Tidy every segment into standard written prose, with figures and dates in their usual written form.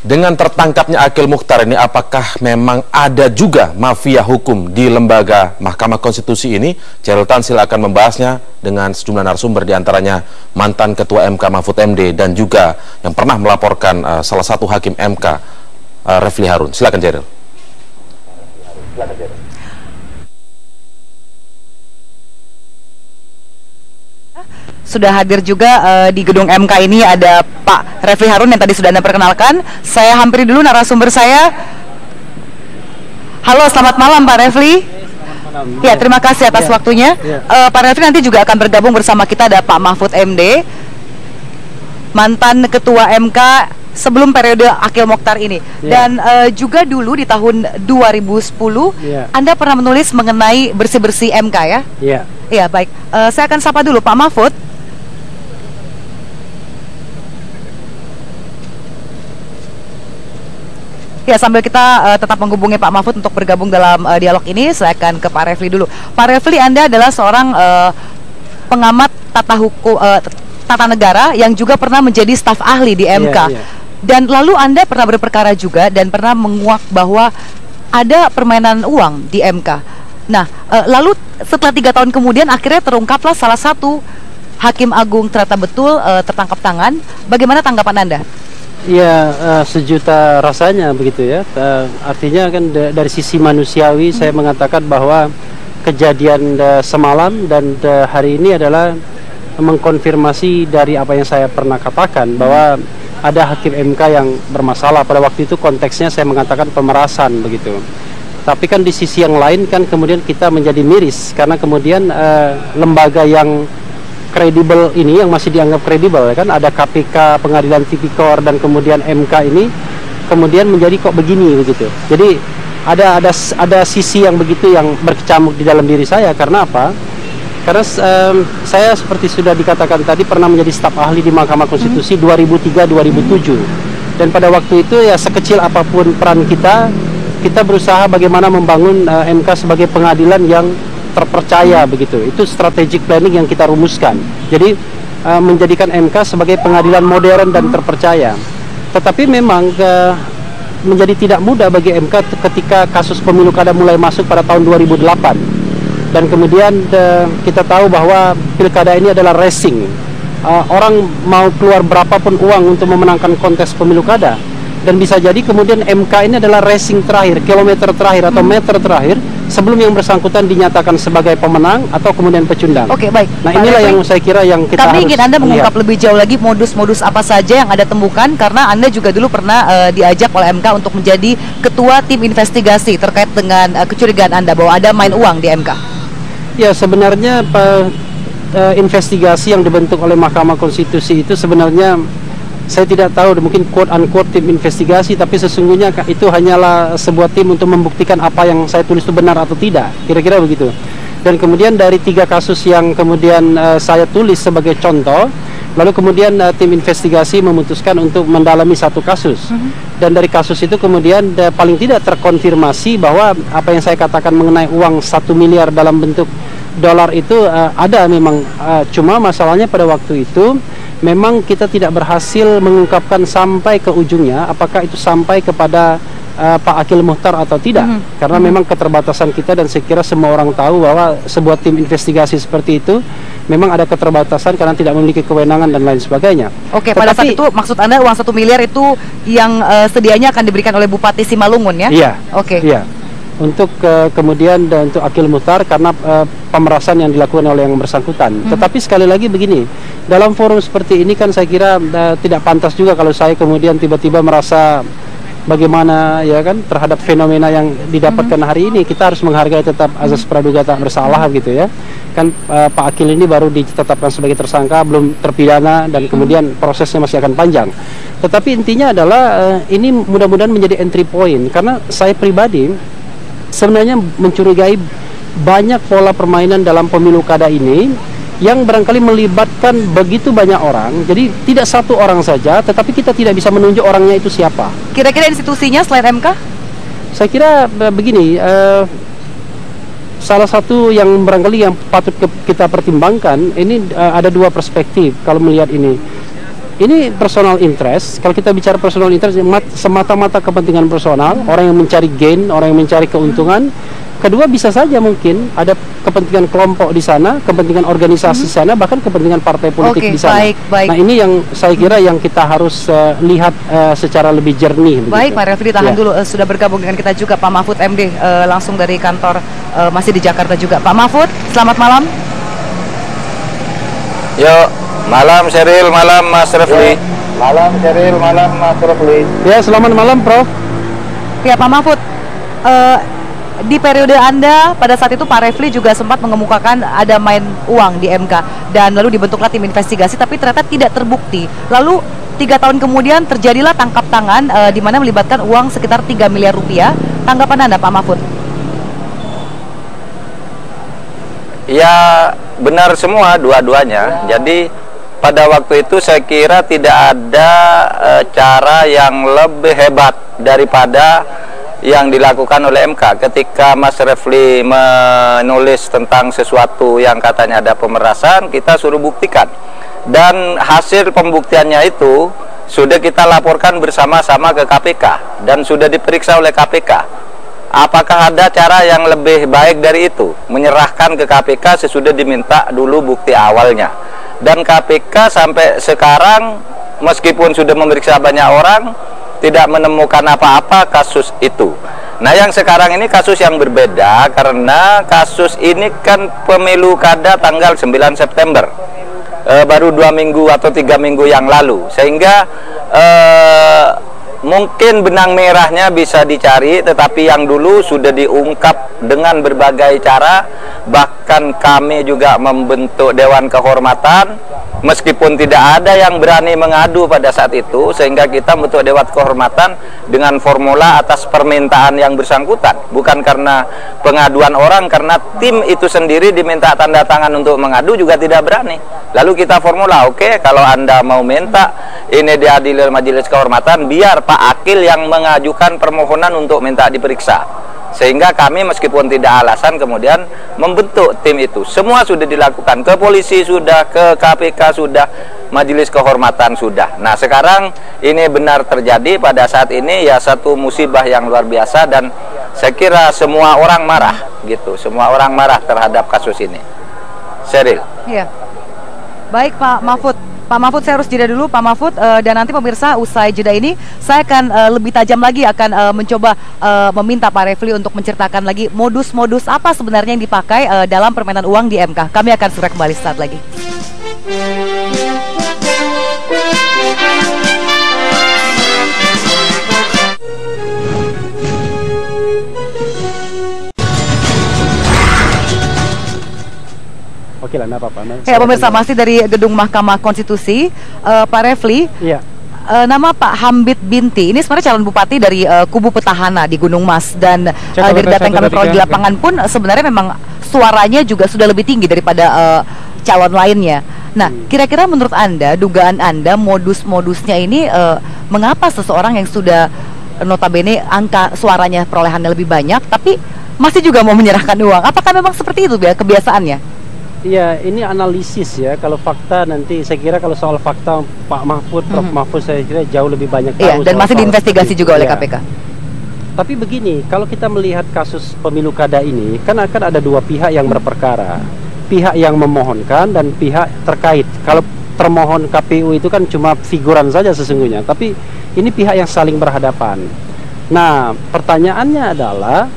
Dengan tertangkapnya Akil Mukhtar ini, apakah memang ada juga mafia hukum di lembaga Mahkamah Konstitusi ini? Chairul Tansil akan membahasnya dengan sejumlah narasumber, diantaranya mantan Ketua MK Mahfud MD dan juga yang pernah melaporkan salah satu hakim MK, Refli Harun. Silakan Chairul. Sudah hadir juga di gedung MK ini ada Pak Refli Harun yang tadi sudah Anda perkenalkan. Saya hampiri dulu narasumber saya. Halo, selamat malam Pak Refli. Ya, terima kasih atas waktunya. Pak Refli nanti juga akan bergabung bersama kita, ada Pak Mahfud MD, mantan Ketua MK sebelum periode Akil Mukhtar ini. Dan juga dulu di tahun 2010 Anda pernah menulis mengenai bersih-bersih MK ya? Iya, baik. Saya akan sapa dulu Pak Mahfud. Ya, sambil kita tetap menghubungi Pak Mahfud untuk bergabung dalam dialog ini, saya akan ke Pak Refli dulu. Pak Refli, Anda adalah seorang pengamat tata negara yang juga pernah menjadi staf ahli di MK. Dan lalu Anda pernah berperkara juga dan pernah menguak bahwa ada permainan uang di MK. Nah, lalu setelah 3 tahun kemudian akhirnya terungkaplah salah satu Hakim Agung ternyata betul tertangkap tangan. Bagaimana tanggapan Anda? Ya, sejuta rasanya begitu ya. Artinya kan dari sisi manusiawi saya mengatakan bahwa kejadian semalam dan hari ini adalah mengkonfirmasi dari apa yang saya pernah katakan, bahwa ada hakim MK yang bermasalah. Pada waktu itu konteksnya saya mengatakan pemerasan begitu. Tapi kan di sisi yang lain kan kemudian kita menjadi miris karena kemudian lembaga yang kredibel ini, yang masih dianggap kredibel kan, ada KPK, Pengadilan Tipikor dan kemudian MK ini kemudian menjadi kok begini begitu. Jadi ada sisi yang begitu yang berkecamuk di dalam diri saya. Karena apa? Karena saya seperti sudah dikatakan tadi pernah menjadi staf ahli di Mahkamah Konstitusi 2003-2007. Dan pada waktu itu ya sekecil apapun peran kita berusaha bagaimana membangun MK sebagai pengadilan yang terpercaya begitu. Itu strategic planning yang kita rumuskan. Jadi menjadikan MK sebagai pengadilan modern dan terpercaya. Tetapi memang menjadi tidak mudah bagi MK ketika kasus pemilu kada mulai masuk pada tahun 2008. Dan kemudian kita tahu bahwa pilkada ini adalah racing. Orang mau keluar berapapun uang untuk memenangkan kontes pemilu kada. Dan bisa jadi kemudian MK ini adalah racing terakhir, kilometer terakhir atau meter terakhir sebelum yang bersangkutan dinyatakan sebagai pemenang atau kemudian pecundang. Oke, baik. Nah, inilah yang saya kira yang kita Kami harus ingin Anda mengungkap lihat lebih jauh lagi modus-modus apa saja yang Anda temukan, karena Anda juga dulu pernah diajak oleh MK untuk menjadi ketua tim investigasi terkait dengan kecurigaan Anda bahwa ada main uang di MK. Ya, sebenarnya investigasi yang dibentuk oleh Mahkamah Konstitusi itu sebenarnya saya tidak tahu, mungkin quote-unquote tim investigasi, tapi sesungguhnya itu hanyalah sebuah tim untuk membuktikan apa yang saya tulis itu benar atau tidak, kira-kira begitu. Dan kemudian dari 3 kasus yang kemudian saya tulis sebagai contoh, lalu kemudian tim investigasi memutuskan untuk mendalami 1 kasus. Dan dari kasus itu kemudian paling tidak terkonfirmasi bahwa apa yang saya katakan mengenai uang 1 miliar dalam bentuk dolar itu ada memang, cuma masalahnya pada waktu itu memang kita tidak berhasil mengungkapkan sampai ke ujungnya apakah itu sampai kepada Pak Akil Mukhtar atau tidak. Karena memang keterbatasan kita, dan saya kira semua orang tahu bahwa sebuah tim investigasi seperti itu memang ada keterbatasan karena tidak memiliki kewenangan dan lain sebagainya. Oke, pada saat itu maksud Anda uang 1 miliar itu yang sedianya akan diberikan oleh Bupati Simalungun ya? Iya. Oke. Iya. Untuk kemudian dan untuk Akil Mukhtar karena pemerasan yang dilakukan oleh yang bersangkutan. Tetapi sekali lagi begini, dalam forum seperti ini kan saya kira tidak pantas juga kalau saya kemudian tiba-tiba merasa bagaimana ya kan terhadap fenomena yang didapatkan hari ini. Kita harus menghargai tetap azas praduga tak bersalah gitu ya. Kan Pak Akil ini baru ditetapkan sebagai tersangka, belum terpidana, dan kemudian prosesnya masih akan panjang. Tetapi intinya adalah ini mudah-mudahan menjadi entry point, karena saya pribadi sebenarnya mencurigai banyak pola permainan dalam pemilu kada ini yang barangkali melibatkan begitu banyak orang. Jadi tidak satu orang saja, tetapi kita tidak bisa menunjuk orangnya itu siapa. Kira-kira institusinya selain MK? Saya kira begini, salah satu yang barangkali yang patut kita pertimbangkan, ini ada 2 perspektif kalau melihat ini. ini personal interest. Kalau kita bicara personal interest, semata-mata kepentingan personal, orang yang mencari gain, orang yang mencari keuntungan. Kedua, bisa saja mungkin ada kepentingan kelompok di sana, kepentingan organisasi di sana, bahkan kepentingan partai politik di sana. Baik. Nah, ini yang saya kira yang kita harus lihat secara lebih jernih. Baik, Pak Refli, tahan dulu. Sudah bergabung dengan kita juga Pak Mahfud MD, langsung dari kantor masih di Jakarta juga. Pak Mahfud, selamat malam. Yo, malam Sheryl, malam Mas Refli. Malam Sheryl, malam Mas Refli. Ya, selamat malam Prof. Ya, Pak Mahfud, di periode Anda pada saat itu Pak Refli juga sempat mengemukakan ada main uang di MK dan lalu dibentuklah tim investigasi, tapi ternyata tidak terbukti. Lalu 3 tahun kemudian terjadilah tangkap tangan di mana melibatkan uang sekitar 3 miliar rupiah. Tanggapan Anda, Pak Mahfud? Ya, benar semua dua-duanya. Jadi pada waktu itu saya kira tidak ada cara yang lebih hebat daripada yang dilakukan oleh MK ketika Mas Refli menulis tentang sesuatu yang katanya ada pemerasan. Kita suruh buktikan, dan hasil pembuktiannya itu sudah kita laporkan bersama-sama ke KPK dan sudah diperiksa oleh KPK. Apakah ada cara yang lebih baik dari itu? Menyerahkan ke KPK sesudah diminta dulu bukti awalnya. Dan KPK sampai sekarang meskipun sudah memeriksa banyak orang, tidak menemukan apa-apa kasus itu. Nah, yang sekarang ini kasus yang berbeda karena kasus ini kan pemilu kada tanggal 9 September. Baru 2 minggu atau 3 minggu yang lalu. Sehingga mungkin benang merahnya bisa dicari, tetapi yang dulu sudah diungkap dengan berbagai cara. Bahkan kami juga membentuk Dewan Kehormatan, meskipun tidak ada yang berani mengadu pada saat itu, sehingga kita membentuk Dewan Kehormatan dengan formula atas permintaan yang bersangkutan, bukan karena pengaduan orang, karena tim itu sendiri diminta tanda tangan untuk mengadu juga tidak berani. Lalu kita formula, oke, kalau Anda mau minta ini diadili Majelis Kehormatan, biar Pak Akil yang mengajukan permohonan untuk minta diperiksa. Sehingga kami meskipun tidak alasan kemudian membentuk tim itu. Semua sudah dilakukan, ke polisi sudah, ke KPK sudah, Majelis Kehormatan sudah. Nah, sekarang ini benar terjadi pada saat ini, ya satu musibah yang luar biasa, dan saya kira semua orang marah gitu. Semua orang marah terhadap kasus ini. Sheryl. Iya. Baik, Pak Mahfud. Pak Mahfud, saya harus jeda dulu Pak Mahfud, dan nanti pemirsa usai jeda ini saya akan lebih tajam lagi akan mencoba meminta Pak Refli untuk menceritakan lagi modus-modus apa sebenarnya yang dipakai dalam permainan uang di MK. Kami akan segera kembali saat lagi. Oke lah, enggak apa-apa. Ya, pemirsa, masih dari gedung Mahkamah Konstitusi, Pak Refli. Iya. Nama Pak Hambit Binti ini sebenarnya calon bupati dari kubu petahana di Gunung Mas, dan dari data yang kami peroleh di lapangan pun sebenarnya memang suaranya juga sudah lebih tinggi daripada calon lainnya. Nah, kira-kira menurut Anda, dugaan Anda, modus-modusnya ini mengapa seseorang yang sudah notabene angka suaranya perolehannya lebih banyak tapi masih juga mau menyerahkan uang? Apakah memang seperti itu kebiasaannya? Iya, ini analisis ya. Kalau fakta nanti saya kira kalau soal fakta Pak Mahfud, Prof Mahfud saya kira jauh lebih banyak tahu. Iya, dan masih diinvestigasi juga oleh KPK. Tapi begini, kalau kita melihat kasus pemilu kada ini, kan akan ada dua pihak yang berperkara. Pihak yang memohonkan dan pihak terkait. Kalau termohon KPU itu kan cuma figuran saja sesungguhnya, tapi ini pihak yang saling berhadapan. Nah, pertanyaannya adalah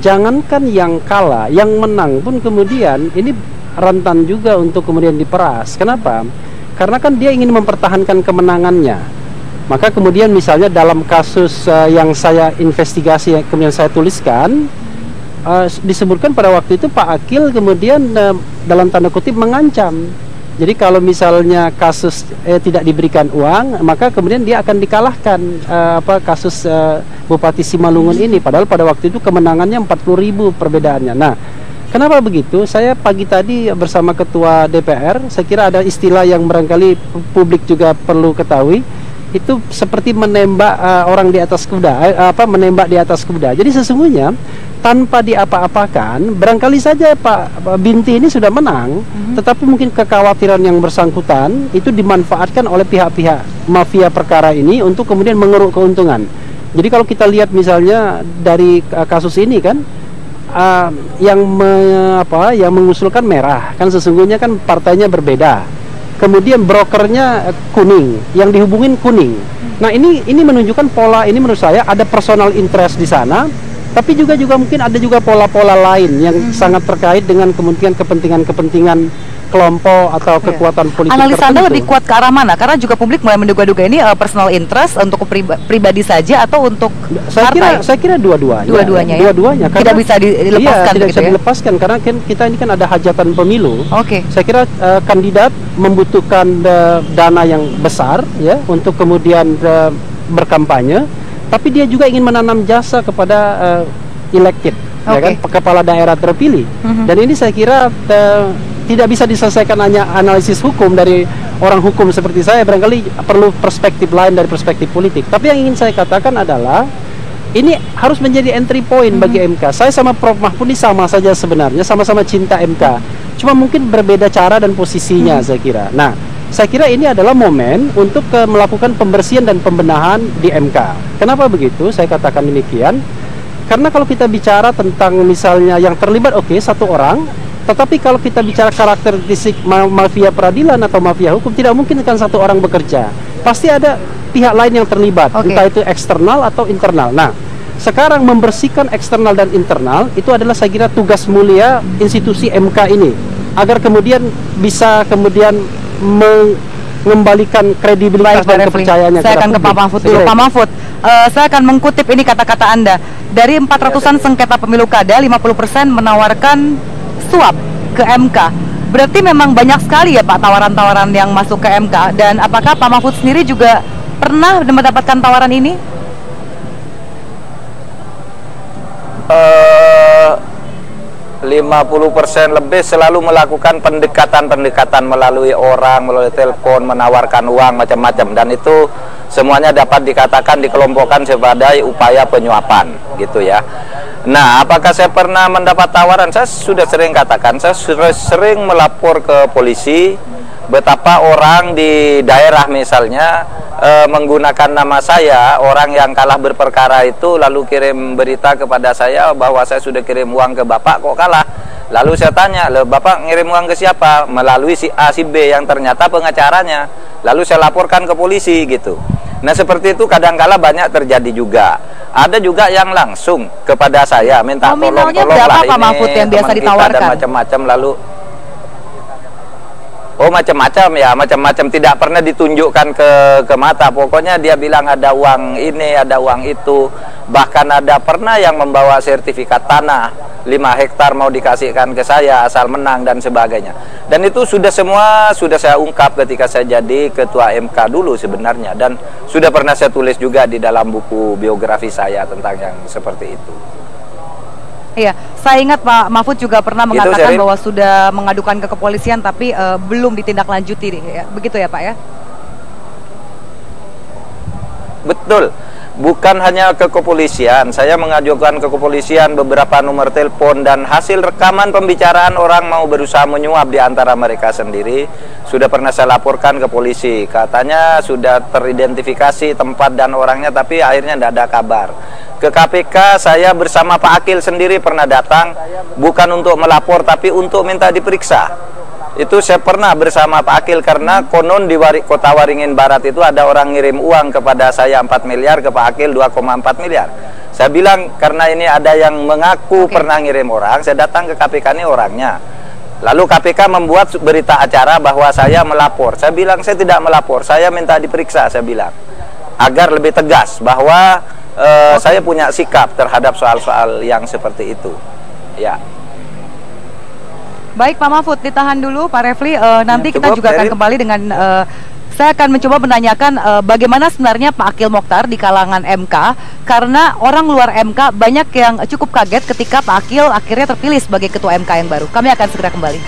jangankan yang kalah, yang menang pun kemudian ini rentan juga untuk kemudian diperas. Kenapa? Karena kan dia ingin mempertahankan kemenangannya. Maka kemudian misalnya dalam kasus yang saya investigasi, kemudian saya tuliskan, disebutkan pada waktu itu Pak Akil kemudian dalam tanda kutip mengancam. Jadi kalau misalnya kasus tidak diberikan uang, maka kemudian dia akan dikalahkan kasus Bupati Simalungun ini. Padahal pada waktu itu kemenangannya 40.000 perbedaannya. Nah, kenapa begitu? Saya pagi tadi bersama Ketua DPR, saya kira ada istilah yang barangkali publik juga perlu ketahui. Itu seperti menembak orang di atas kuda, menembak di atas kuda. Jadi sesungguhnya tanpa diapa-apakan, barangkali saja Pak Binti ini sudah menang, tetapi mungkin kekhawatiran yang bersangkutan itu dimanfaatkan oleh pihak-pihak mafia perkara ini untuk kemudian mengeruk keuntungan. Jadi kalau kita lihat misalnya dari kasus ini kan, yang mengusulkan merah kan sesungguhnya kan partainya berbeda. Kemudian brokernya kuning, yang dihubungin kuning. Nah ini menunjukkan pola ini, menurut saya ada personal interest di sana, tapi juga mungkin ada juga pola-pola lain yang sangat terkait dengan kemungkinan kepentingan kelompok atau kekuatan politik. Analisa Anda lebih kuat ke arah mana? Karena juga publik mulai menduga-duga ini personal interest untuk pribadi saja atau untuk partai? Saya kira dua-duanya. Dua-duanya. Tidak bisa dilepaskan. Tidak bisa dilepaskan karena kita ini kan ada hajatan pemilu. Saya kira kandidat membutuhkan dana yang besar ya untuk kemudian berkampanye, tapi dia juga ingin menanam jasa kepada elected, ya kan, kepala daerah terpilih. Dan ini saya kira tidak bisa diselesaikan hanya analisis hukum dari orang hukum seperti saya, barangkali perlu perspektif lain dari perspektif politik. Tapi yang ingin saya katakan adalah ini harus menjadi entry point bagi MK. Saya sama Prof. Mahfud ini sama saja sebenarnya, sama-sama cinta MK. Cuma mungkin berbeda cara dan posisinya saya kira. Nah, saya kira ini adalah momen untuk melakukan pembersihan dan pembenahan di MK. Kenapa begitu? Saya katakan demikian. Karena kalau kita bicara tentang misalnya yang terlibat satu orang, tetapi kalau kita bicara karakteristik mafia peradilan atau mafia hukum, tidak mungkin kan satu orang bekerja. Pasti ada pihak lain yang terlibat, entah itu eksternal atau internal. Nah, sekarang membersihkan eksternal dan internal itu adalah saya kira tugas mulia institusi MK ini, agar kemudian bisa kemudian mengembalikan kredibilitas dan kepercayaannya. Saya akan ke Pak Mahfud dulu. Pak Mahfud, saya akan mengutip ini kata-kata Anda. Dari 400-an sengketa pemilu kada, 50% menawarkan suap ke MK. Berarti memang banyak sekali ya Pak tawaran-tawaran yang masuk ke MK. Dan apakah Pak Mahfud sendiri juga pernah mendapatkan tawaran ini? 50% lebih selalu melakukan pendekatan melalui orang, melalui telepon, menawarkan uang macam-macam, dan itu semuanya dapat dikatakan dikelompokkan sebagai upaya penyuapan gitu ya. Nah, apakah saya pernah mendapat tawaran? Saya sudah sering katakan, saya sering melapor ke polisi betapa orang di daerah misalnya menggunakan nama saya, orang yang kalah berperkara itu lalu kirim berita kepada saya bahwa saya sudah kirim uang ke Bapak kok kalah. Lalu saya tanya, Bapak ngirim uang ke siapa? Melalui si A, si B yang ternyata pengacaranya. Lalu saya laporkan ke polisi gitu. Nah, seperti itu kadang-kala banyak terjadi juga. Ada juga yang langsung kepada saya minta tolong-tolong lah Pak Mahfud yang biasa ditawarkan dan macam-macam. Lalu macam-macam ya, macam-macam, tidak pernah ditunjukkan ke mata. Pokoknya dia bilang ada uang ini, ada uang itu. Bahkan ada pernah yang membawa sertifikat tanah 5 hektar mau dikasihkan ke saya asal menang dan sebagainya. Dan itu sudah saya ungkap ketika saya jadi ketua MK dulu sebenarnya, dan sudah pernah saya tulis juga di dalam buku biografi saya tentang yang seperti itu. Iya, saya ingat Pak Mahfud juga pernah mengatakan bahwa sudah mengadukan ke kepolisian tapi belum ditindaklanjuti, ya. Begitu ya Pak ya? Betul, bukan hanya ke kepolisian, saya mengajukan ke kepolisian beberapa nomor telepon dan hasil rekaman pembicaraan orang mau berusaha menyuap di antara mereka sendiri. Sudah pernah saya laporkan ke polisi, katanya sudah teridentifikasi tempat dan orangnya, tapi akhirnya tidak ada kabar. Ke KPK saya bersama Pak Akil sendiri pernah datang, bukan untuk melapor tapi untuk minta diperiksa. Itu saya pernah bersama Pak Akil karena konon di Kota Waringin Barat itu ada orang ngirim uang kepada saya 4 miliar, ke Pak Akil 2,4 miliar. Saya bilang karena ini ada yang mengaku pernah ngirim orang, saya datang ke KPK, ini orangnya. Lalu KPK membuat berita acara bahwa saya melapor. Saya bilang saya tidak melapor, saya minta diperiksa, saya bilang. Agar lebih tegas bahwa saya punya sikap terhadap soal-soal yang seperti itu. Ya. Baik Pak Mahfud, ditahan dulu Pak Refli, nanti kita juga akan kembali dengan saya akan mencoba menanyakan bagaimana sebenarnya Pak Akil Mokhtar di kalangan MK, karena orang luar MK banyak yang cukup kaget ketika Pak Akil akhirnya terpilih sebagai ketua MK yang baru. Kami akan segera kembali.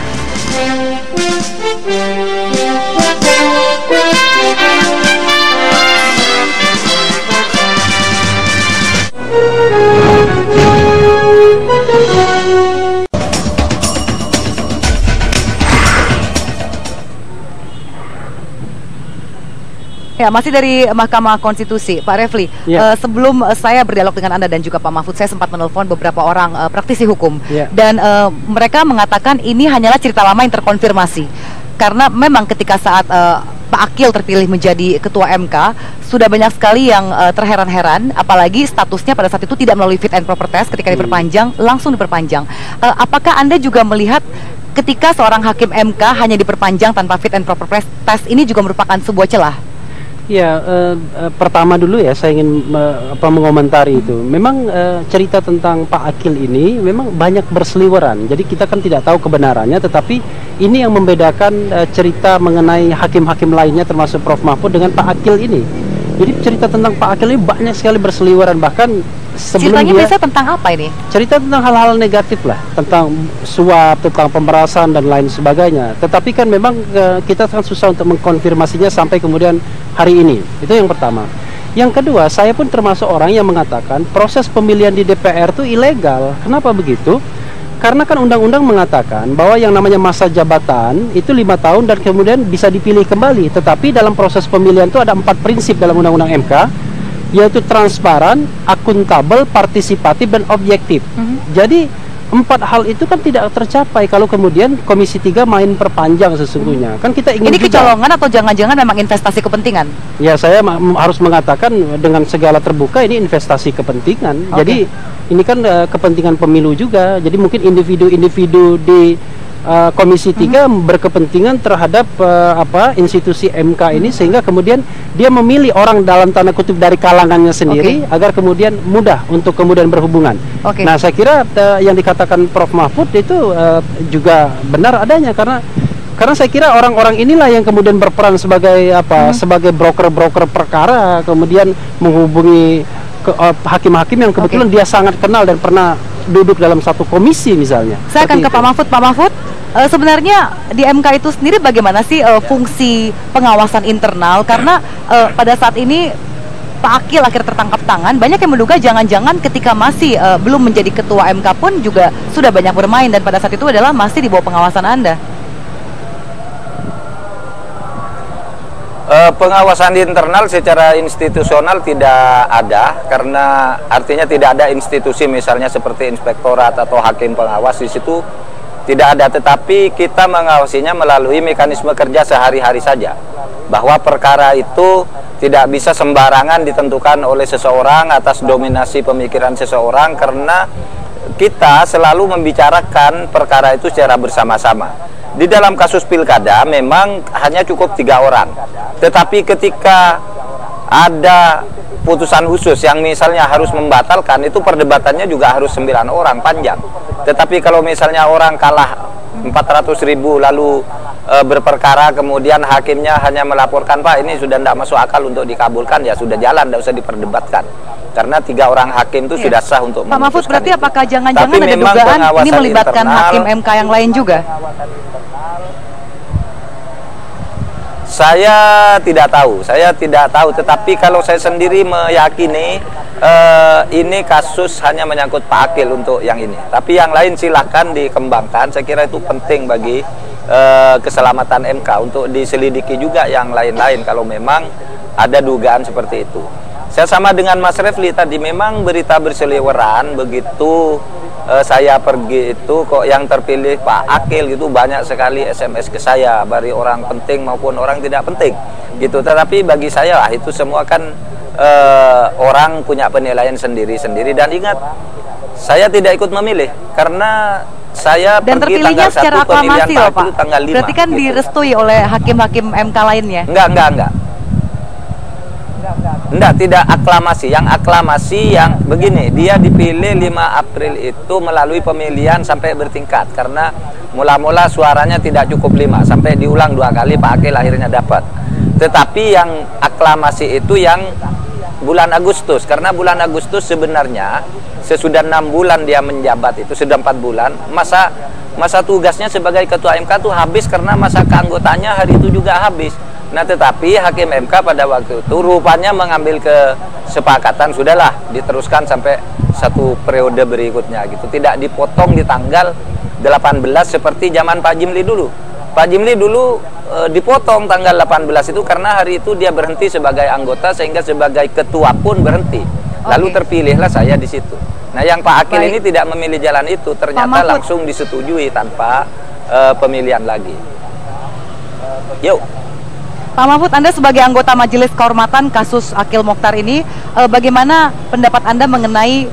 Ya, masih dari Mahkamah Konstitusi, Pak Refli. Ya. Sebelum saya berdialog dengan Anda dan juga Pak Mahfud, saya sempat menelpon beberapa orang praktisi hukum. Ya. Dan mereka mengatakan ini hanyalah cerita lama yang terkonfirmasi. Karena memang ketika saat Pak Akil terpilih menjadi Ketua MK, sudah banyak sekali yang terheran-heran, apalagi statusnya pada saat itu tidak melalui fit and proper test, ketika diperpanjang, langsung diperpanjang. Apakah Anda juga melihat ketika seorang hakim MK hanya diperpanjang tanpa fit and proper test, ini juga merupakan sebuah celah? Ya, pertama dulu ya saya ingin mengomentari itu. Memang cerita tentang Pak Akil ini memang banyak berseliweran. Jadi kita kan tidak tahu kebenarannya, tetapi ini yang membedakan cerita mengenai hakim-hakim lainnya termasuk Prof Mahfud dengan Pak Akil ini. Jadi cerita tentang Pak Akil ini banyak sekali berseliweran, bahkan sebelum ceritanya dia biasa tentang apa ini? cerita tentang hal-hal negatif lah, tentang suap, tentang pemerasan dan lain sebagainya. Tetapi kan memang kita sangat susah untuk mengkonfirmasinya sampai kemudian hari ini. Itu yang pertama. Yang kedua, saya pun termasuk orang yang mengatakan proses pemilihan di DPR itu ilegal. Kenapa begitu? Karena kan undang-undang mengatakan bahwa yang namanya masa jabatan itu 5 tahun dan kemudian bisa dipilih kembali. Tetapi dalam proses pemilihan itu ada 4 prinsip dalam undang-undang MK, yaitu transparan, akuntabel, partisipatif, dan objektif. Jadi 4 hal itu kan tidak tercapai kalau kemudian Komisi 3 main perpanjang sesungguhnya. Kan kita ingin Ini juga, kecolongan atau jangan-jangan memang investasi kepentingan? ya saya harus mengatakan dengan segala terbuka ini investasi kepentingan. Oke. Jadi ini kan kepentingan pemilu juga. Jadi mungkin individu-individu di Komisi 3 berkepentingan terhadap institusi MK ini, sehingga kemudian dia memilih orang dalam tanda kutip dari kalangannya sendiri agar kemudian mudah untuk kemudian berhubungan. Nah, saya kira yang dikatakan Prof Mahfud itu juga benar adanya, karena saya kira orang-orang inilah yang kemudian berperan sebagai sebagai broker-broker perkara, kemudian menghubungi hakim-hakim yang kebetulan dia sangat kenal dan pernah duduk dalam satu komisi misalnya. Saya akan ke Pak Mahfud. Pak Mahfud, sebenarnya di MK itu sendiri bagaimana sih fungsi pengawasan internal? Karena pada saat ini Pak Akil akhirnya tertangkap tangan, banyak yang menduga jangan-jangan ketika masih belum menjadi ketua MK pun juga sudah banyak bermain, dan pada saat itu adalah masih di bawah pengawasan Anda. Pengawasan di internal secara institusional tidak ada, karena artinya tidak ada institusi misalnya seperti inspektorat atau hakim pengawas di situ tidak ada, tetapi kita mengawasinya melalui mekanisme kerja sehari-hari saja, bahwa perkara itu tidak bisa sembarangan ditentukan oleh seseorang atas dominasi pemikiran seseorang, karena kita selalu membicarakan perkara itu secara bersama-sama. Di dalam kasus pilkada memang hanya cukup 3 orang, tetapi ketika ada putusan khusus yang misalnya harus membatalkan, itu perdebatannya juga harus 9 orang, panjang. Tetapi kalau misalnya orang kalah 400.000 lalu berperkara, kemudian hakimnya hanya melaporkan, Pak ini sudah tidak masuk akal untuk dikabulkan, ya sudah jalan, tidak usah diperdebatkan. Karena 3 orang hakim itu sudah sah untuk Pak Mahfud, berarti itu. apakah jangan-jangan ada dugaan ini melibatkan hakim MK yang lain juga? Saya tidak tahu, tetapi kalau saya sendiri meyakini ini kasus hanya menyangkut Pak Akil untuk yang ini. Tapi yang lain silahkan dikembangkan, saya kira itu penting bagi keselamatan MK untuk diselidiki juga yang lain-lain kalau memang ada dugaan seperti itu. Saya sama dengan Mas Refli tadi, memang berita berseliweran begitu saya pergi itu kok yang terpilih Pak Akil gitu, banyak sekali SMS ke saya dari orang penting maupun orang tidak penting gitu. Tetapi bagi saya itu semua kan orang punya penilaian sendiri-sendiri, dan ingat saya tidak ikut memilih karena saya dan pergi terpilihnya tanggal 1 secara aklamasi loh Pak, tanggal 5, berarti kan gitu. Direstui oleh hakim-hakim MK lainnya? Enggak, tidak aklamasi. Yang aklamasi yang begini, dia dipilih 5 April itu melalui pemilihan sampai bertingkat, karena mula-mula suaranya tidak cukup 5, sampai diulang 2 kali Pak Akil akhirnya dapat. Tetapi yang aklamasi itu yang bulan Agustus, karena bulan Agustus sebenarnya sesudah 6 bulan dia menjabat, itu sudah 4 bulan, masa tugasnya sebagai ketua MK itu habis, karena masa keanggotaannya hari itu juga habis. Nah, tetapi hakim MK pada waktu itu rupanya mengambil kesepakatan, sudahlah diteruskan sampai 1 periode berikutnya gitu, tidak dipotong di tanggal 18 seperti zaman Pak Jimli dulu. Pak Jimli dulu dipotong tanggal 18 itu karena hari itu dia berhenti sebagai anggota sehingga sebagai ketua pun berhenti. Lalu terpilihlah saya di situ. Nah, yang Pak Akil ini tidak memilih jalan itu, ternyata langsung disetujui tanpa pemilihan lagi. Yuk. Pak Mahfud, Anda sebagai anggota Majelis Kehormatan kasus Akil Mokhtar ini, bagaimana pendapat Anda mengenai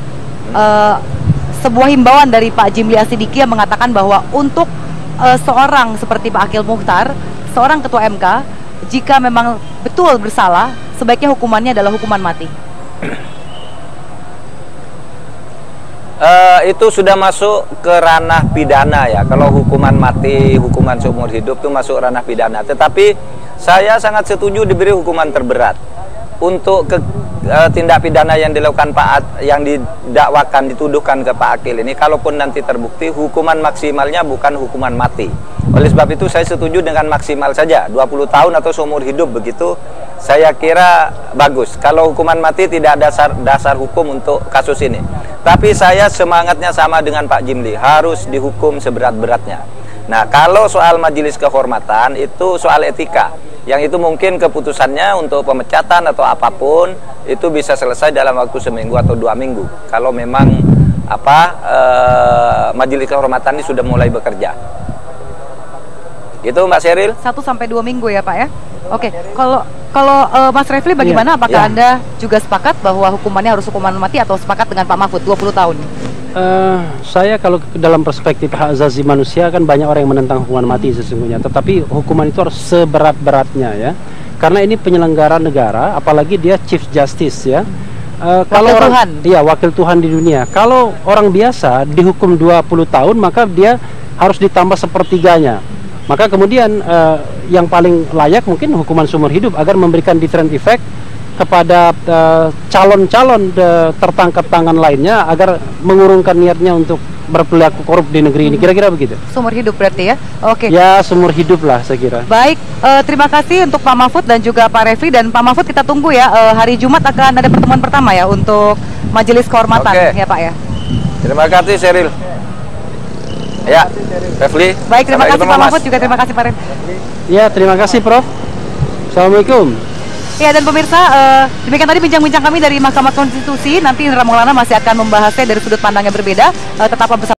sebuah himbauan dari Pak Jimli Asidiki yang mengatakan bahwa untuk seorang seperti Pak Akil Mokhtar, seorang ketua MK, jika memang betul bersalah, sebaiknya hukumannya adalah hukuman mati? Itu sudah masuk ke ranah pidana ya. Kalau hukuman mati, hukuman seumur hidup itu masuk ranah pidana. Tetapi saya sangat setuju diberi hukuman terberat untuk tindak pidana yang dilakukan yang didakwakan, dituduhkan ke Pak Akil ini. Kalaupun nanti terbukti, hukuman maksimalnya bukan hukuman mati. Oleh sebab itu saya setuju dengan maksimal saja 20 tahun atau seumur hidup, begitu saya kira bagus. Kalau hukuman mati tidak ada dasar hukum untuk kasus ini. Tapi saya semangatnya sama dengan Pak Jimli, harus dihukum seberat-beratnya. Nah, kalau soal majelis kehormatan itu soal etika, yang itu mungkin keputusannya untuk pemecatan atau apapun itu bisa selesai dalam waktu seminggu atau 2 minggu. Kalau memang majelis kehormatan ini sudah mulai bekerja. Gitu Mbak Sheryl? 1-2 minggu ya Pak ya. Oke, kalau Mas Refli bagaimana? Apakah Anda juga sepakat bahwa hukumannya harus hukuman mati atau sepakat dengan Pak Mahfud 20 tahun? Saya kalau dalam perspektif hak asasi manusia kan banyak orang yang menentang hukuman mati sesungguhnya, tetapi hukuman itu harus seberat-beratnya ya, karena ini penyelenggara negara, apalagi dia Chief Justice ya. Kalau orang, iya wakil Tuhan di dunia. Kalau orang biasa dihukum 20 tahun maka dia harus ditambah sepertiganya. Maka kemudian yang paling layak mungkin hukuman seumur hidup agar memberikan deterrent effect kepada calon-calon tertangkap tangan lainnya agar mengurungkan niatnya untuk berperilaku korup di negeri ini. Kira-kira begitu. Seumur hidup berarti ya? Oke. Ya, seumur hidup lah saya kira. Baik, terima kasih untuk Pak Mahfud dan juga Pak Refli. Dan Pak Mahfud kita tunggu ya, hari Jumat akan ada pertemuan pertama ya untuk Majelis Kehormatan. Ya Pak ya. Terima kasih Sheryl. Ya, Refli. Baik, terima kasih Pak Mahfud, juga terima kasih Pak Refli. Ya, terima kasih Prof. Assalamualaikum. Ya, dan pemirsa, demikian tadi bincang-bincang kami dari Mahkamah Konstitusi. Nanti Indra Maulana masih akan membahasnya dari sudut pandang yang berbeda. Tetaplah bersama